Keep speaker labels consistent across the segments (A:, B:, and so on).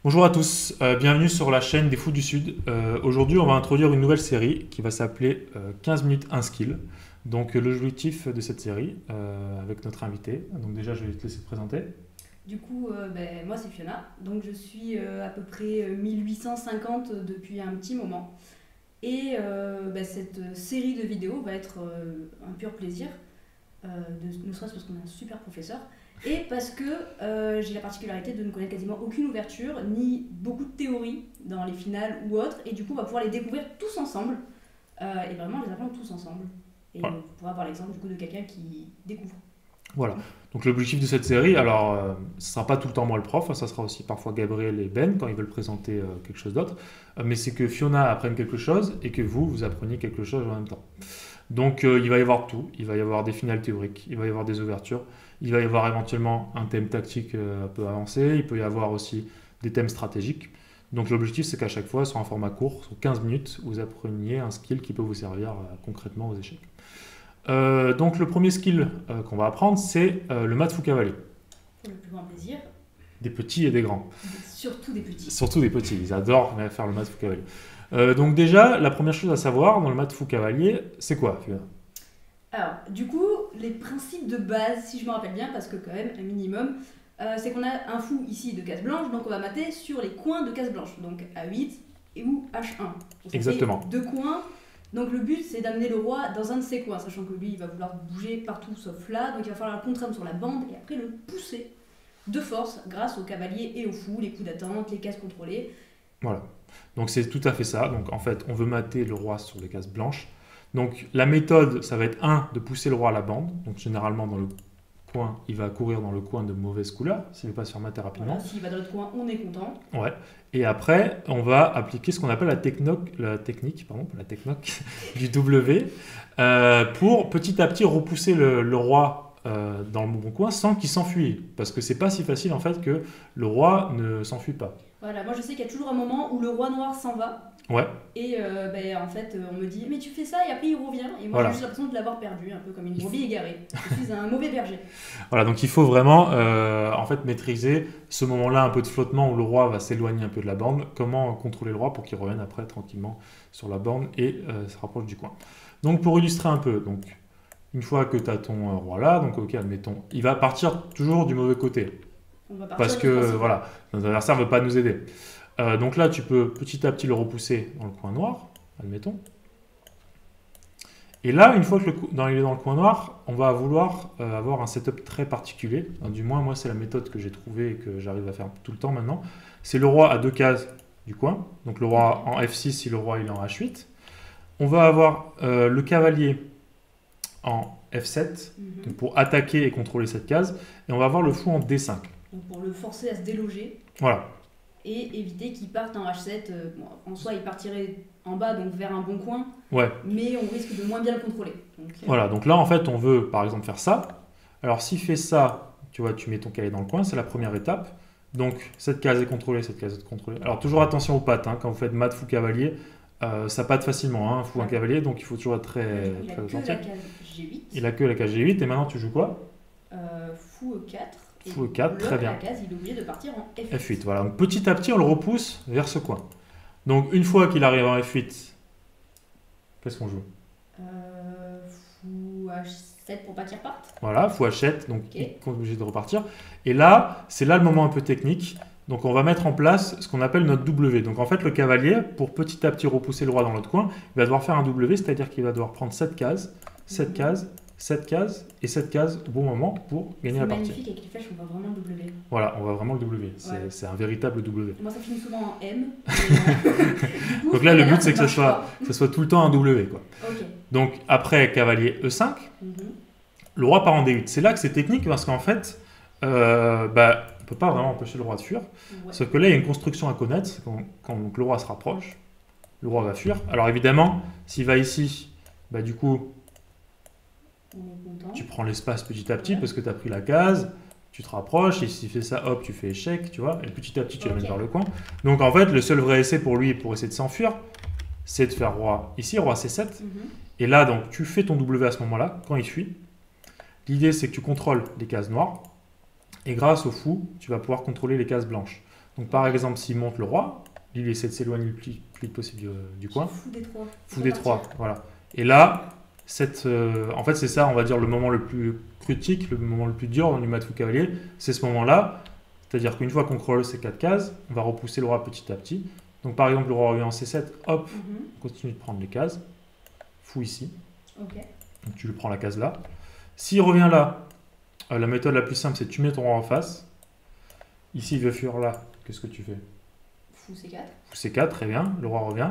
A: Bonjour à tous, bienvenue sur la chaîne des Fous du Sud. Aujourd'hui, on va introduire une nouvelle série qui va s'appeler 15 minutes 1 skill. Donc, l'objectif de cette série, avec notre invité, donc déjà, je vais te laisser te présenter.
B: Du coup, moi c'est Fiona, donc je suis à peu près 1850 depuis un petit moment. Et cette série de vidéos va être un pur plaisir, ne serait-ce parce qu'on a un super professeur, et parce que j'ai la particularité de ne connaître quasiment aucune ouverture, ni beaucoup de théories dans les finales ou autres, et du coup on va pouvoir les découvrir tous ensemble, et vraiment les apprendre tous ensemble. Et
A: Voilà.
B: on pourra avoir l'exemple du coup de quelqu'un qui découvre.
A: Voilà. Donc, l'objectif de cette série, alors, ce ne sera pas tout le temps moi le prof, hein, ça sera aussi parfois Gabriel et Ben quand ils veulent présenter quelque chose d'autre. Mais c'est que Fiona apprenne quelque chose et que vous appreniez quelque chose en même temps. Donc, il va y avoir tout. Il va y avoir des finales théoriques, il va y avoir des ouvertures, il va y avoir éventuellement un thème tactique un peu avancé, il peut y avoir aussi des thèmes stratégiques. Donc, l'objectif, c'est qu'à chaque fois, sur un format court, sur 15 minutes, vous appreniez un skill qui peut vous servir concrètement aux échecs. Donc, le premier skill qu'on va apprendre, c'est le mat fou cavalier.
B: Pour le plus grand plaisir,
A: Des petits et des grands.
B: surtout des petits.
A: Surtout des petits, ils adorent faire le mat fou cavalier. Donc déjà, la première chose à savoir dans le mat fou cavalier, c'est quoi, Fiona?
B: Alors, du coup, les principes de base, si je me rappelle bien, parce que quand même, un minimum, c'est qu'on a un fou ici de case blanche, donc on va mater sur les coins de case blanche, donc A8 et ou H1. Donc ça
A: Exactement.
B: fait deux coins. Donc le but, c'est d'amener le roi dans un de ces coins, sachant que lui, il va vouloir bouger partout sauf là, donc il va falloir le contraindre sur la bande et après le pousser de force grâce au cavalier et au fou, les coups d'attente, les cases contrôlées.
A: Voilà. Donc c'est tout à fait ça. Donc en fait, on veut mater le roi sur les cases blanches. Donc la méthode, ça va être un de pousser le roi à la bande. Donc généralement dans le coin, il va courir dans le coin de mauvaise couleur, s'il ne veut pas se faire mater rapidement.
B: Voilà, s'il va dans l'autre coin, on est content.
A: Ouais. Et après, on va appliquer ce qu'on appelle la technique, pardon, pas la technique, du W, pour petit à petit repousser le roi dans le bon coin sans qu'il s'enfuit. Parce que c'est pas si facile en fait que le roi ne s'enfuit pas.
B: Voilà, moi je sais qu'il y a toujours un moment où le roi noir s'en va.
A: Ouais,
B: Et en fait, on me dit, mais tu fais ça et après il revient. Et moi j'ai
A: voilà.
B: juste l'impression de l'avoir perdu, un peu comme une
A: Il
B: brebis égarée. Je suis un mauvais berger.
A: Voilà, donc il faut vraiment en fait maîtriser ce moment-là un peu de flottement où le roi va s'éloigner un peu de la borne. Comment contrôler le roi pour qu'il revienne après tranquillement sur la borne et se rapproche du coin. Donc pour illustrer un peu, donc une fois que tu as ton roi là, donc ok, admettons, il va partir toujours du mauvais côté
B: On va partir
A: parce
B: du
A: que
B: principe.
A: voilà, notre adversaire ne veut pas nous aider. Donc là, tu peux petit à petit le repousser dans le coin noir, admettons. Et là, une fois que il est dans le coin noir, on va vouloir avoir un setup très particulier. Enfin, du moins, moi, c'est la méthode que j'ai trouvée et que j'arrive à faire tout le temps maintenant. C'est le roi à deux cases du coin. Donc le roi en F6 si le roi il est en H8. On va avoir le cavalier en F7 donc pour attaquer et contrôler cette case. Et on va avoir le fou en D5.
B: Donc pour le forcer à se déloger
A: Voilà.
B: et éviter qu'il parte en H7. En soi, il partirait en bas, donc vers un bon coin,
A: Ouais.
B: mais on risque de moins bien le contrôler. Donc,
A: Voilà. Donc là, en fait, on veut par exemple faire ça. Alors s'il fait ça, tu vois, tu mets ton cavalier dans le coin, c'est la première étape. Donc cette case est contrôlée, cette case est contrôlée. Alors toujours attention aux pattes, hein, quand vous faites mat, fou, cavalier, ça patte facilement, hein, fou, un cavalier, donc il faut toujours être très,
B: il a
A: très
B: que
A: attentif.
B: la case G8,
A: Il a que la case G8 et maintenant tu joues quoi?
B: fou E4. Et
A: Fou E4, très bien.
B: la case, il est obligé de partir en F8.
A: F8, voilà. Donc petit à petit, on le repousse vers ce coin. Donc une fois qu'il arrive en F8, qu'est-ce qu'on joue?
B: Fou H7 pour pas qu'il reparte.
A: Voilà, fou H7, donc
B: Ok.
A: il est obligé de repartir. Et là, c'est là le moment un peu technique. Donc on va mettre en place ce qu'on appelle notre W. Donc en fait, le cavalier, pour petit à petit repousser le roi dans l'autre coin, il va devoir faire un W, c'est-à-dire qu'il va devoir prendre cette case, cette case, cette case et cette case au bon moment pour gagner
B: C'est
A: la partie.
B: magnifique, avec les flèches, on voit vraiment le W.
A: Voilà, on voit vraiment le W.
B: Ouais.
A: C'est un véritable W.
B: Moi, ça finit souvent en M.
A: Donc là, le but, c'est que ça soit tout le temps un W, quoi.
B: Ok.
A: Donc après cavalier E5,
B: Mhm.
A: le roi part en D8. C'est là que c'est technique parce qu'en fait, on ne peut pas vraiment empêcher le roi de fuir.
B: Ouais.
A: Sauf que là, il y a une construction à connaître. C'est quand donc, le roi se rapproche, le roi va fuir. Alors évidemment, s'il va ici, du coup,
B: On est content.
A: tu prends l'espace petit à petit
B: Ouais.
A: parce que tu as pris la case. Tu te rapproches, et s'il fait ça, hop, tu fais échec, tu vois, et petit à petit, tu l'amènes
B: Ok.
A: vers le coin. Donc en fait, le seul vrai essai pour lui, pour essayer de s'enfuir, c'est de faire roi ici, roi C7.
B: Mhm.
A: Et là, donc, tu fais ton W à ce moment-là, quand il fuit. L'idée, c'est que tu contrôles les cases noires. Et grâce au fou, tu vas pouvoir contrôler les cases blanches. Donc par exemple, s'il monte le roi, il essaie de s'éloigner le plus vite possible du coin.
B: Fou des 3.
A: Fou des 3, voilà. Et là, en fait, c'est ça, on va dire, le moment le plus critique, le moment le plus dur du mat fou cavalier, c'est ce moment-là. C'est-à-dire qu'une fois qu'on creuse ces 4 cases, on va repousser le roi petit à petit. Donc par exemple, le roi revient en C7, hop, on continue de prendre les cases. Fou ici.
B: Ok.
A: Donc tu le prends la case là. S'il revient là, la méthode la plus simple, c'est tu mets ton roi en face. Ici, il veut fuir là. Qu'est-ce que tu fais?
B: Fou C4.
A: Fou C4, très bien. Le roi revient.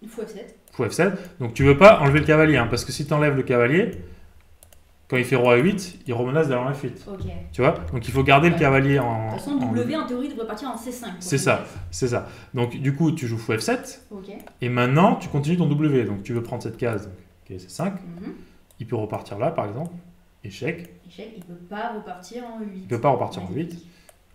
B: Fou F7.
A: Fou F7. Donc tu veux pas enlever le cavalier, hein, parce que si tu enlèves le cavalier, quand il fait roi E8, il remenace d'aller en F8.
B: Ok.
A: Tu vois? Donc il faut garder le cavalier en...
B: De toute façon, W en théorie devrait partir en C5.
A: C'est ça, c'est ça. Donc du coup, tu joues fou F7.
B: Ok.
A: Et maintenant, tu continues ton W. Donc tu veux prendre cette case, donc, qui est C5. Il peut repartir là, par exemple. Échec.
B: Échec, il peut pas repartir en 8.
A: Il peut pas repartir en 8.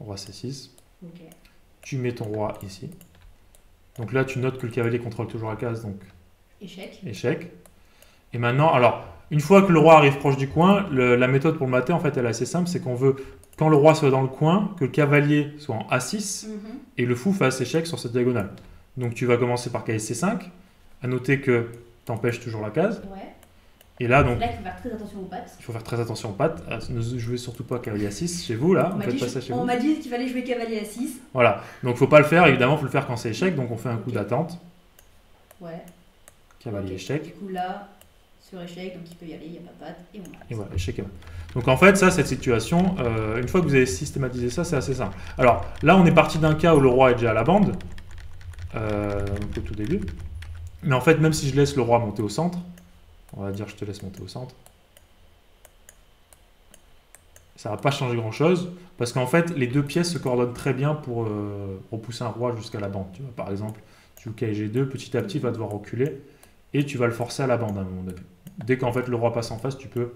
A: Roi C6.
B: Ok.
A: Tu mets ton roi ici. Donc là, tu notes que le cavalier contrôle toujours la case, donc
B: Échec.
A: échec. Et maintenant, alors, une fois que le roi arrive proche du coin, la méthode pour le mater, en fait, elle est assez simple, c'est qu'on veut, quand le roi soit dans le coin, que le cavalier soit en A6 et le fou fasse échec sur cette diagonale. Donc tu vas commencer par cavalier C5, à noter que tu empêches toujours la case.
B: Ouais.
A: Et là, donc,
B: Là, il faut faire très attention aux pattes.
A: il faut faire très attention aux pattes. Ne jouez surtout pas cavalier A6 chez vous, là. Faites pas ça chez vous.
B: On m'a dit qu'il fallait jouer cavalier A6.
A: Voilà. Donc, faut pas le faire. Évidemment, faut le faire quand c'est échec. Donc, on fait un coup d'attente.
B: Ouais.
A: Cavalier
B: Ok.
A: échec.
B: Du coup, là, sur échec, donc il peut y aller, il n'y a pas de patte, et on avance.
A: Et voilà, échec et mat. Donc, en fait, ça, cette situation, une fois que vous avez systématisé ça, c'est assez simple. Alors, là, on est parti d'un cas où le roi est déjà à la bande. Donc, au tout début. Mais en fait, même si je laisse le roi monter au centre, on va dire je te laisse monter au centre, ça va pas changer grand chose parce qu'en fait les deux pièces se coordonnent très bien pour repousser un roi jusqu'à la bande. Tu vois, par exemple, tu joues KG2, petit à petit il va devoir reculer et tu vas le forcer à la bande à un moment donné. Dès qu'en fait le roi passe en face, tu peux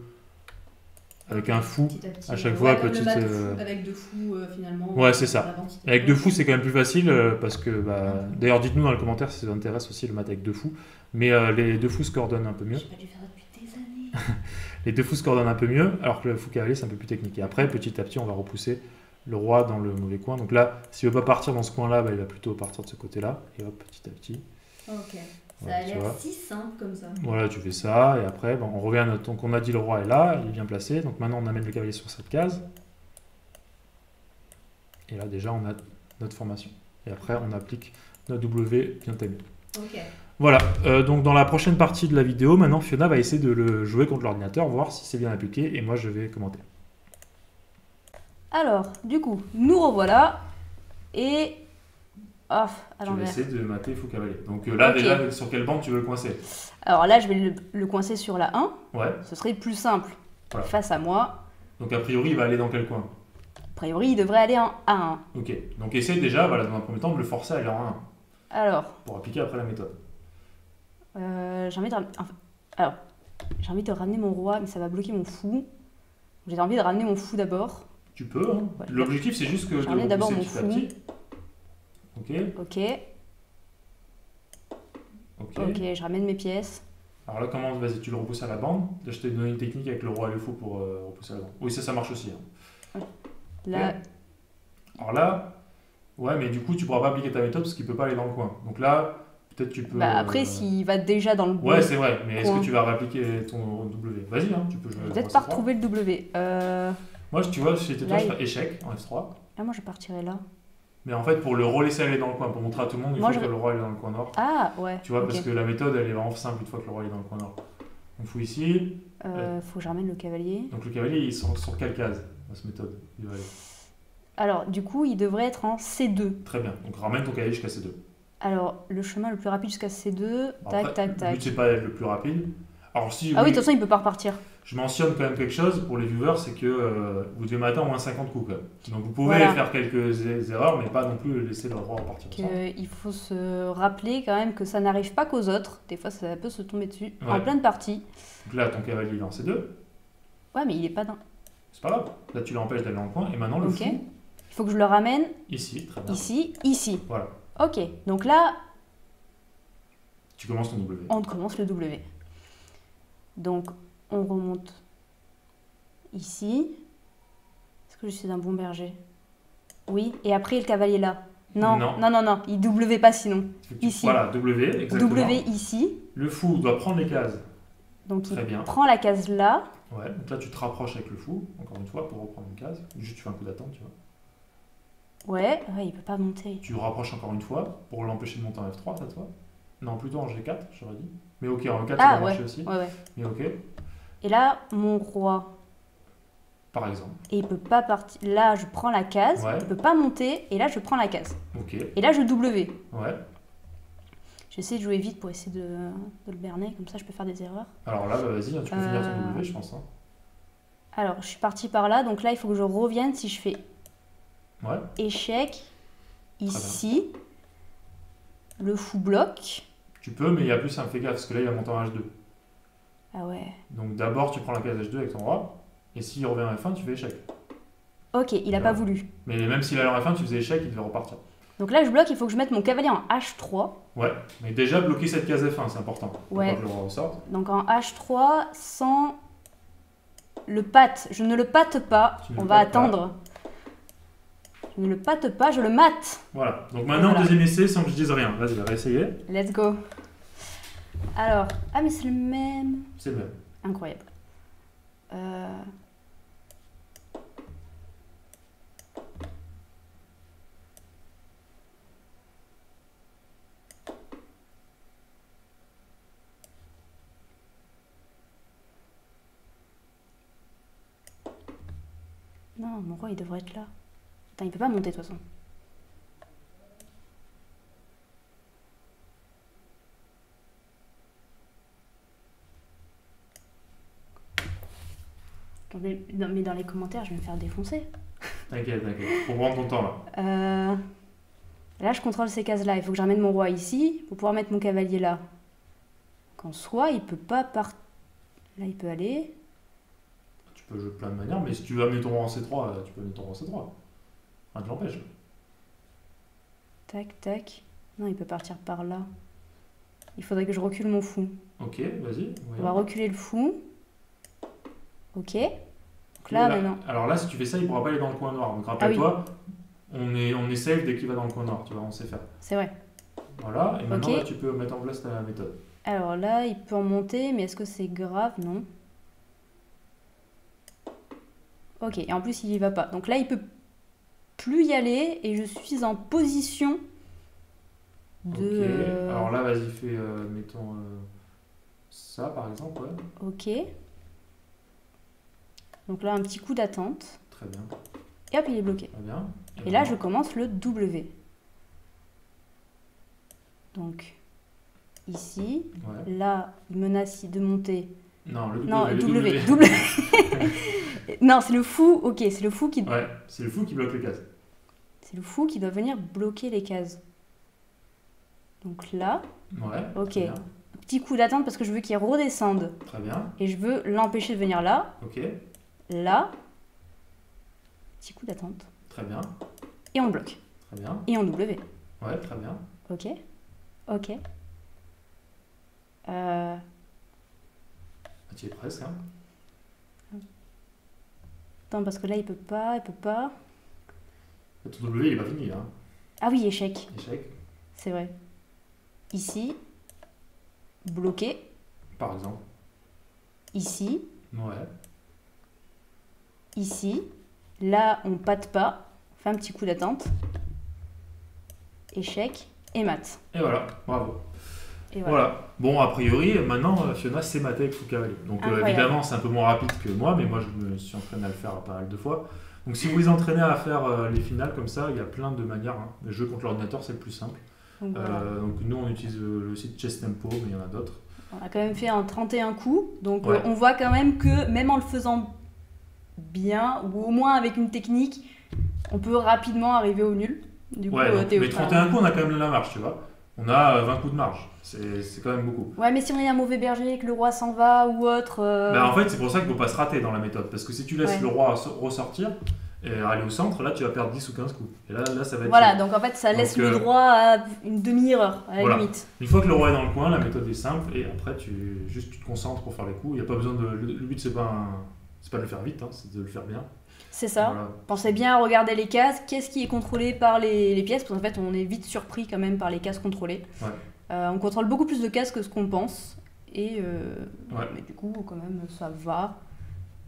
A: avec un fou
B: Petit à petit,
A: à chaque
B: ouais,
A: fois
B: comme
A: petite.
B: le mat fou, avec deux fous finalement.
A: Ouais, c'est ça.
B: l'avant, petit à
A: Avec
B: petit.
A: deux fous, c'est quand même plus facile parce que, d'ailleurs, dites-nous dans les commentaires si ça vous intéresse aussi le mat avec deux fous. Mais les deux fous se coordonnent un peu mieux.
B: J'ai pas dû faire ça depuis des années.
A: Les deux fous se coordonnent un peu mieux, alors que le fou cavalier, c'est un peu plus technique. Et après, petit à petit, on va repousser le roi dans le mauvais coin. Donc là, s'il ne veut pas partir dans ce coin-là, il va plutôt partir de ce côté-là. Et hop, petit à petit.
B: Ok. Ça
A: Voilà,
B: a
A: tu
B: l'air
A: vois.
B: si simple comme ça.
A: Voilà, tu fais ça. Et après, on revient à notre... Donc on a dit le roi est là, il est bien placé. Donc maintenant, on amène le cavalier sur cette case. Et là, déjà, on a notre formation. Et après, on applique notre W bien timé.
B: Ok.
A: Voilà, donc dans la prochaine partie de la vidéo, maintenant Fiona va essayer de le jouer contre l'ordinateur, voir si c'est bien appliqué, et moi je vais commenter.
C: Alors, du coup, nous revoilà. Et... Ah, à
A: Tu vas
C: l'envers.
A: essayer de mater fou cavalier. Donc là,
C: Ok.
A: déjà, sur quelle bande tu veux le coincer?
C: Alors là, je vais le coincer sur la 1.
A: Ouais,
C: Ce serait plus simple.
A: Voilà.
C: Face à moi.
A: donc a priori, il va aller dans quel coin?
C: A priori, il devrait aller en A1.
A: Ok, donc essaye déjà, voilà, dans un premier temps, de le forcer à aller en 1,
C: Alors,
A: pour appliquer après la méthode.
C: j'ai envie de alors, j'ai envie de ramener mon roi, mais ça va bloquer mon fou. J'ai envie de ramener mon fou d'abord.
A: Tu peux, hein.
C: Ouais.
A: L'objectif c'est juste que de
C: J'en ai d'abord
A: repousser
C: mon
A: petit à
C: fou.
A: petit. Ok,
C: Ok,
A: ok.
C: ok, je ramène mes pièces.
A: Alors là, comment, vas-y, tu le repousses à la bande. Là, je t'ai donné une technique avec le roi et le fou pour repousser à la bande. Oui, ça marche aussi. Hein.
C: Là,
A: Ouais. Alors là, ouais, mais du coup, tu pourras pas appliquer ta méthode parce qu'il peut pas aller dans le coin. Donc là, peut-être tu peux.
C: bah après, s'il va déjà dans le bon,
A: Ouais, c'est vrai, mais est-ce
C: coin.
A: que tu vas réappliquer ton W? Vas-y, hein, tu peux jouer.
C: je vais
A: en
C: peut-être pas
A: C3.
C: retrouver le W.
A: Moi, tu vois, si j'étais toi,
C: Là,
A: je ferais échec en F3.
C: Ah, moi, je partirais là.
A: Mais en fait, pour le relaisser aller dans le coin, pour montrer à tout le monde, il
C: Moi,
A: faut
C: je-
A: que le roi est dans le coin nord.
C: Ah, ouais.
A: Tu vois,
C: ok.
A: parce que la méthode, elle est vraiment simple une fois que le roi est dans le coin nord. Donc, fou ici.
C: Faut que je ramène le cavalier.
A: Donc, le cavalier, il sort sur quelle case dans cette méthode? Il va aller.
C: Alors, du coup, il devrait être en C2.
A: Très bien. Donc, ramène ton cavalier jusqu'à C2.
C: Alors, le chemin le plus rapide jusqu'à C2.
A: Bon,
C: Tac,
A: après,
C: tac,
A: Le
C: tac.
A: but, c'est pas d'être le plus rapide. Alors, si.
C: Ah oui,
A: oui,
C: de toute façon, il peut pas repartir.
A: je mentionne quand même quelque chose pour les viewers, c'est que vous devez mater au moins 50 coups quand même. Donc vous pouvez
C: Voilà.
A: faire quelques erreurs, mais pas non plus laisser le roi repartir. au centre.
C: Il faut se rappeler quand même que ça n'arrive pas qu'aux autres. Des fois, ça peut se tomber dessus. En
A: Ouais.
C: pleine partie.
A: Donc là, ton cavalier il est en C2,
C: Ouais, mais il est pas dans.
A: c'est pas grave. Là, tu l'empêches d'aller dans le coin, et maintenant le
C: Ok.
A: fou,
C: Il faut que je le ramène
A: ici, très bien.
C: ici, ici.
A: Voilà,
C: Ok, donc là,
A: tu commences ton W.
C: on commence le W. Donc, on remonte ici. Est-ce que que je suis un bon berger? Oui, et après le cavalier là. Non,
A: Non.
C: non, non, non, il W pas sinon. Ici.
A: Voilà, W, exactement.
C: W ici.
A: Le fou doit prendre les cases.
C: Donc
A: Très
C: il
A: bien.
C: prend la case là.
A: Ouais, donc là tu te rapproches avec le fou, encore une fois, pour reprendre une case. Juste tu fais un coup d'attente, tu vois.
C: Ouais, il peut pas monter.
A: Tu le rapproches encore une fois pour l'empêcher de monter en F3 cette fois. Non, plutôt en G4, j'aurais dit. Mais ok, en E4 ça
C: Ah
A: va
C: ouais,
A: marcher aussi.
C: ouais, ouais.
A: Mais ok,
C: Et là, mon roi.
A: par exemple.
C: Et il peut pas partir. Là, je prends la case.
A: Ouais.
C: Il peut pas monter. Et là, je prends la case.
A: Ok,
C: Et là, je W.
A: ouais.
C: J'essaie de jouer vite pour essayer de le berner. Comme ça, je peux faire des erreurs.
A: Alors là, bah, vas-y, hein, tu peux finir ton W, je pense. Hein.
C: Alors, je suis partie par là. Donc là, il faut que je revienne. Si je fais
A: Ouais,
C: échec, ici, le fou bloque.
A: tu peux, mais il y a plus un fais gaffe, parce que là il va monter en H2.
C: Ah ouais.
A: Donc d'abord tu prends la case H2 avec ton roi, et s'il revient en F1, tu fais échec.
C: Ok, il a pas voulu.
A: Mais même s'il allait en F1, tu faisais échec, il devait repartir.
C: Donc là, je bloque. Il faut que je mette mon cavalier en H3.
A: Ouais, mais déjà bloquer cette case F1, c'est important. Pour
C: Ouais.
A: pas que le roi ressorte.
C: Donc en H3, sans le patte. Je ne le patte pas.
A: Tu ne
C: On
A: le
C: va
A: pattes pas.
C: attendre. Je ne le patte pas, je le mate.
A: Voilà, donc maintenant
C: Voilà.
A: deuxième essai sans que je dise rien. Vas-y, on va réessayer.
C: Let's go. Alors, ah mais c'est le même.
A: C'est le même.
C: Incroyable. Non, mon roi il devrait être là. Attends, il peut pas monter de toute façon. Non, mais dans les commentaires, je vais me faire défoncer.
A: T'inquiète, faut prendre ton temps là.
C: Là, je contrôle ces cases-là. Il faut que je ramène mon roi ici pour pouvoir mettre mon cavalier là. Qu'en soit, il peut pas partir. Là, il peut aller.
A: Tu peux jouer de plein de manières, mais si tu veux amener ton roi en C3, tu peux amener ton roi en C3. Rien ne l'empêche.
C: Tac, tac. Non, il peut partir par là. Il faudrait que je recule mon fou.
A: Ok, vas-y.
C: On va reculer le fou. Ok. Donc
A: Ok,
C: là, maintenant.
A: Alors là, si tu fais ça, il ne pourra pas aller dans le coin noir. Donc rappelle-toi, on est safe dès qu'il va dans le coin noir, tu vois, on sait faire.
C: C'est vrai.
A: Voilà, et maintenant
C: Ok.
A: là, tu peux mettre en place ta méthode.
C: Alors là, il peut en monter, mais est-ce que c'est grave? Non. Ok, et en plus, il y va pas. Donc là, il peut plus y aller, et je suis en position de...
A: Ok, alors là, vas-y, fais, mettons ça par exemple, ouais.
C: Ok. Donc là, un petit coup d'attente.
A: Très bien,
C: Et hop, il est bloqué.
A: très bien.
C: Et là, je commence le W. Donc, ici.
A: Ouais.
C: Là, il menace de monter.
A: Non, le W.
C: Non,
A: le
C: W. W. Non, c'est le fou. Ok, c'est le fou qui...
A: Ouais, c'est le fou qui bloque les cases.
C: C'est le fou qui doit venir bloquer les cases. Donc là,
A: Ouais,
C: ok.
A: très bien.
C: Petit coup d'attente parce que je veux qu'il redescende.
A: Très bien,
C: Et je veux l'empêcher de venir là.
A: ok,
C: Là. Petit coup d'attente.
A: très bien,
C: Et on le bloque.
A: très bien.
C: Et on W.
A: Ouais, très bien.
C: Ok. Ok.
A: Ah, tu y es presque, hein.
C: Attends, parce que là, il peut pas, il peut pas.
A: Ton W, il est pas fini, hein.
C: Ah oui, échec.
A: Échec,
C: C'est vrai. Ici. Bloqué.
A: par exemple.
C: Ici.
A: Ouais,
C: Ici. Là, on patte pas. On fait un petit coup d'attente. Échec. Et mat.
A: et voilà, bravo.
C: Et voilà.
A: Voilà. Bon, a priori, maintenant, Fiona sait mater avec fou cavalier. Donc,
C: Incroyable.
A: évidemment, c'est un peu moins rapide que moi, mais moi, je me suis entraîné à le faire pas mal de fois. Donc, si vous les entraînez à faire les finales comme ça, il y a plein de manières. Hein. Le jeu contre l'ordinateur, c'est le plus simple.
C: Donc, voilà.
A: Donc, nous, on utilise le site Chess Tempo, mais il y en a d'autres.
C: On a quand même fait en 31 coups. Donc,
A: Ouais.
C: on voit quand même que même en le faisant bien, ou au moins avec une technique, on peut rapidement arriver au nul. Du coup,
A: Ouais, donc,
C: Théo,
A: mais
C: enfin,
A: 31 coups, on a quand même la marge, tu vois. On a 20 coups de marge. C'est quand même beaucoup.
C: Ouais, mais si on est un mauvais berger, que le roi s'en va ou autre.
A: Bah, en fait, c'est pour ça qu'il ne faut pas se rater dans la méthode. Parce que si tu laisses
C: Ouais.
A: le roi ressortir et aller au centre, là, tu vas perdre 10 ou 15 coups. Et là ça va être.
C: Voilà, donc en fait, ça laisse
A: Donc,
C: le droit à une demi-erreur, à la
A: voilà.
C: limite.
A: Une fois que le roi est dans le coin, la méthode est simple. Et après, tu te concentres pour faire les coups. Il n'y a pas besoin de. Le but, c'est pas C'est pas de le faire vite, hein, c'est de le faire bien.
C: C'est ça.
A: Voilà.
C: Pensez bien à regarder les cases, qu'est-ce qui est contrôlé par les pièces, parce qu'en fait on est vite surpris quand même par les cases contrôlées.
A: Ouais.
C: On contrôle beaucoup plus de cases que ce qu'on pense, et
A: Ouais.
C: mais du coup quand même ça va.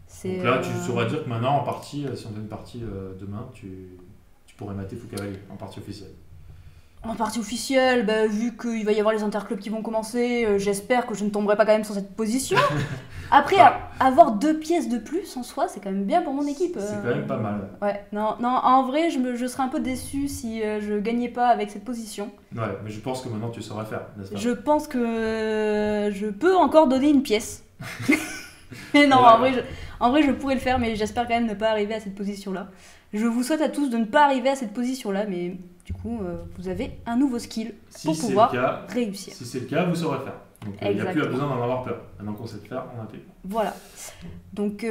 C: C'est,
A: Donc là, tu saurais dire que maintenant, en partie, si on fait une partie demain, tu pourrais mater Fou Cavalier en partie officielle.
C: En partie officielle, bah, vu qu'il va y avoir les interclubs qui vont commencer, j'espère que je ne tomberai pas quand même sur cette position. Après, avoir 2 pièces de plus en soi, c'est quand même bien pour mon équipe.
A: C'est quand même pas mal.
C: Ouais, non, en vrai, je serais un peu déçue si je gagnais pas avec cette position.
A: Ouais, mais je pense que maintenant tu saurais faire, n'est-ce pas?
C: Je pense que je peux encore donner une pièce. Mais non,
A: Ouais.
C: en vrai, je pourrais le faire, mais j'espère quand même ne pas arriver à cette position-là. Je vous souhaite à tous de ne pas arriver à cette position-là, mais du coup, vous avez un nouveau skill
A: Si
C: pour
A: c'est
C: pouvoir
A: le cas,
C: réussir.
A: si c'est le cas, vous saurez faire. Donc il n'y a plus
C: Exactement.
A: besoin d'en avoir peur. Maintenant qu'on sait le faire, on a plus.
C: Voilà. Donc,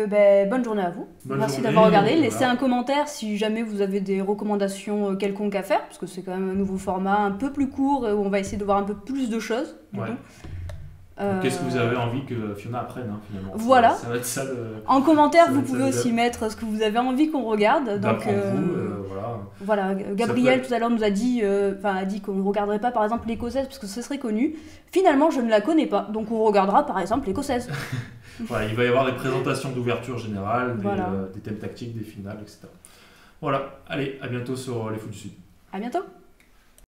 C: bonne journée à vous.
A: Bonne
C: Merci
A: journée,
C: d'avoir regardé. Laissez
A: voilà.
C: un commentaire si jamais vous avez des recommandations quelconques à faire, parce que c'est quand même un nouveau format un peu plus court où on va essayer de voir un peu plus de choses. du
A: Ouais.
C: coup.
A: Donc, qu'est-ce que vous avez envie que Fiona apprenne, hein, finalement?
C: Voilà.
A: Ça va être ça le.
C: En commentaire,
A: Ça va
C: vous
A: être
C: pouvez
A: ça,
C: aussi mettre ce que vous avez envie qu'on regarde. Donc,
A: D'apprendre vous, voilà.
C: voilà, Gabriel tout à l'heure nous a dit, a dit qu'on ne regarderait pas par exemple l'écossaise parce que ce serait connu. Finalement, je ne la connais pas, donc on regardera par exemple l'écossaise.
A: Voilà, il va y avoir des présentations d'ouverture générale,
C: Voilà.
A: des thèmes tactiques, des finales, etc. Voilà, allez, à bientôt sur les Fous du Sud.
C: À bientôt.